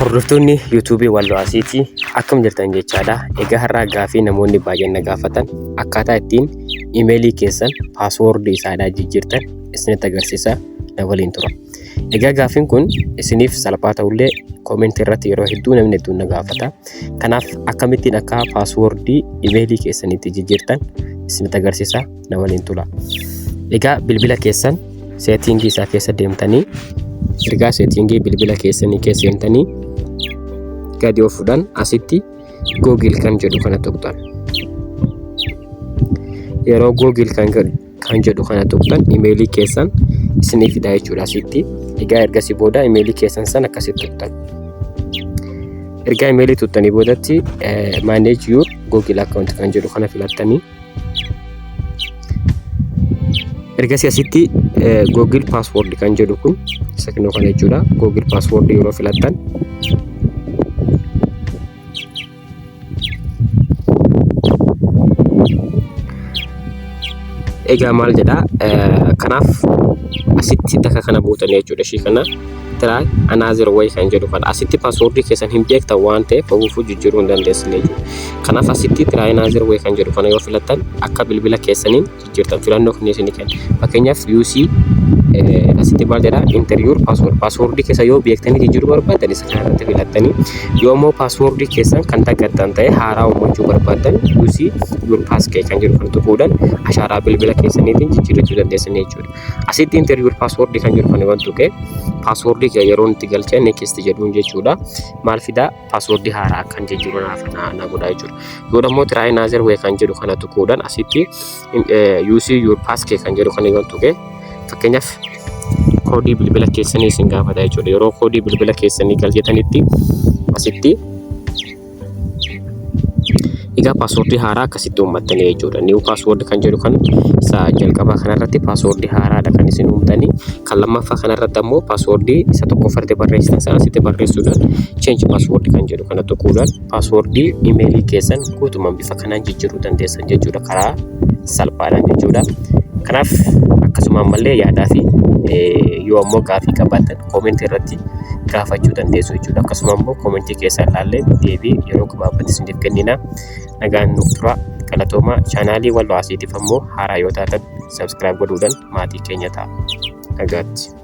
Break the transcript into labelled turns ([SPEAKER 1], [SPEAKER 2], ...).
[SPEAKER 1] Hordoftoonni YouTube Walloo Asiitii akkam jirtan jechaadha. Egaa har'a gaafii namoonni baay'een na gaafatan akkaataa ittiin imeelii keessan paaswoordii isaadhaa jijjiirtan isinitti agarsiisa na waliin tura. Egaa gaafiin kun isiniif salphaa ta'ullee koomentii irratti yeroo hedduu namni hedduun na gaafata. Kanaaf akkamittiin akka paaswoordii imeelii keessanitti jijjiirtan isinitti agarsiisa na waliin tura. Egaa bilbila keessan seetingii isaa keessa deemtanii ergaa seetingii bilbila keessanii keessa seentanii gadi ofuudhaan asitti Google kan jedhu kana tuqxan. Yeroo Google kan jedhu kana tuqxan imeelii keessan isiniif fidaa jechuudha asitti. Egaa ergasii booda imeelii keessan san akkasitti tuqxan. Ergaa imeelii tuqxanii boodatti manage your Google account kan jedhu kana filattanii ergasii asitti Google password kan jedhu kun isa kennu kana jechuudha. Google password yeroo filattan egaa maal jedha kanaaf asitti daka kana buutanii jechuudha. Ishii kana try another way kan jedhu kana asitti password keessan hin beektan waan ta'eef ofuufuu jijjiiruu hin dandeessine jechuudha. Kanaaf asitti try another way kan jedhu kana yoo filattan akka bilbila keessaniin jijjiirtan filannoo kan isinii kenna. Fakkeenyaaf UC asitti maal jedha enter your password keessa yoo beektanii jijjiiruu barbaadan isa kanatti filattanii yoo immoo password keessan kan taggattan ta'e haaraa uumachuu barbaadan UC your passkey kan jedhu kan tuquudhaan ashaaraa bilbila keessaniitiin jijjiirachuu dandeessanii jechuudha. Asitti enter your password kan jedhu kan waan tuqee password yeroo itti galchee next jedhuun jechuudha. Maal fidaa password haaraa kan jijjiiruu na godha jechuudha. Yoo immoo try another way kan jedhu kana tuquudhaan asitti UC your passkey kan jedhu kan waan tuqee fakkeenyaaf koodii bilbila keessanii isin gaafata jechuudha. Yeroo koodii bilbila keessanii galchatanitti asitti egaa password haaraa akkasitti uummattanii jechuudha. New password kan jedhu kan isa jalqabaa kanarratti password haaraadha kan isin uumtanii. Kan lammaffaa kanarratti ammoo password isa tokkoffatti barreessitan sana asitti barreessuudhaan change password kan jedhu kana tuquudhaan password imeelii keessan guutumaan bifa kanaan jijjiiruu dandeessan jechuudha karaa salphaadhaan jechuudha. Kanaaf akkasuma ammallee yaadaa fi yoo ammoo gaafii qabaatan koomentii irratti gaafachuu dandeessu jechuudha. Akkasuma ammoo koomentii keessa ilaallee deebii yeroo gabaabatti isiniif kennina. Nagaan nuuf tura. Galatooma. Chaanaalii Walloo Asiitiif ammoo haaraa yoo taatan subscribe godhuudhaan maatii keenya ta'a. Nagaatti.